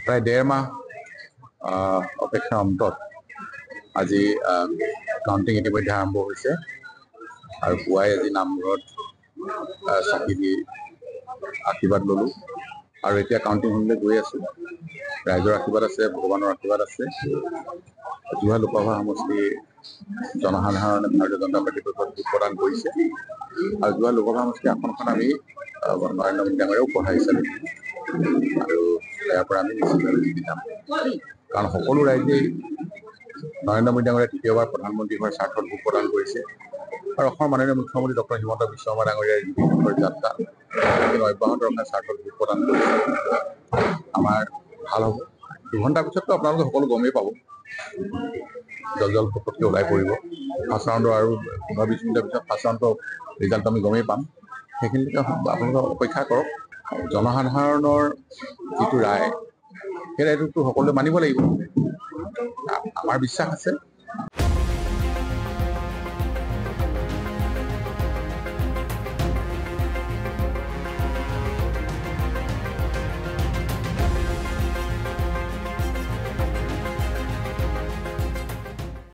প্ৰায় 1.5 মাহ অপেক্ষাৰ অন্তত আজি কাউণ্টিং ইতিমধ্যে আৰম্ভ হৈছে আৰু পুৱাই আজি নামঘৰত চাকি দি আশীৰ্বাদ ল'লোঁ আৰু এতিয়া কাউণ্টিং হ'বলৈ গৈ আছোঁ। ৰাইজৰ আশীৰ্বাদ আছে, ভগৱানৰ আশীৰ্বাদ আছে। যোৰহাট লোকসভা সমষ্টিৰ জনসাধাৰণে ভাৰতীয় জনতা পাৰ্টীৰ পক্ষত ভোট প্ৰদান কৰিছে আৰু যোৰহাট লোকসভা সমষ্টিৰ আসনখন আমি নৰেন্দ্ৰ মোদী ডাঙৰীয়াক উপহাৰ হিচাপে দিম আৰু ইয়াৰ পৰা আমি নিশ্চিতভাৱে জিকি যাম। কাৰণ সকলো ৰাইজেই নৰেন্দ্ৰ মোদী ডাঙৰীয়াই তৃতীয়বাৰ প্ৰধানমন্ত্ৰী হোৱাৰ স্বাৰ্থত ভোট প্ৰদান কৰিছে আৰু অসমৰ মাননীয় মুখ্যমন্ত্ৰী ডক্টৰ হিমন্ত বিশ্ব শৰ্মা ডাঙৰীয়াৰ যিটো যাত্ৰা অব্যাহত ৰখাৰ স্বাৰ্থত ভোট প্ৰদান কৰিছে। আমাৰ ভাল হ'ব। 2 ঘণ্টাৰ পিছততো আপোনালোকে সকলো গমেই পাব, জল পটককৈ ওলাই পৰিব। ফাৰ্ষ্ট ৰাউণ্ডৰ আৰু 15-20 মিনিটৰ পিছত ফাৰ্ষ্ট ৰাউণ্ডৰ ৰিজাল্ট আমি গমেই পাম। সেইখিনিকে আপোনালোকে অপেক্ষা কৰক। জনসাধাৰণৰ যিটো ৰায়, সেই ৰায়টোতো সকলোৱে মানিব লাগিব। আমাৰ বিশ্বাস আছে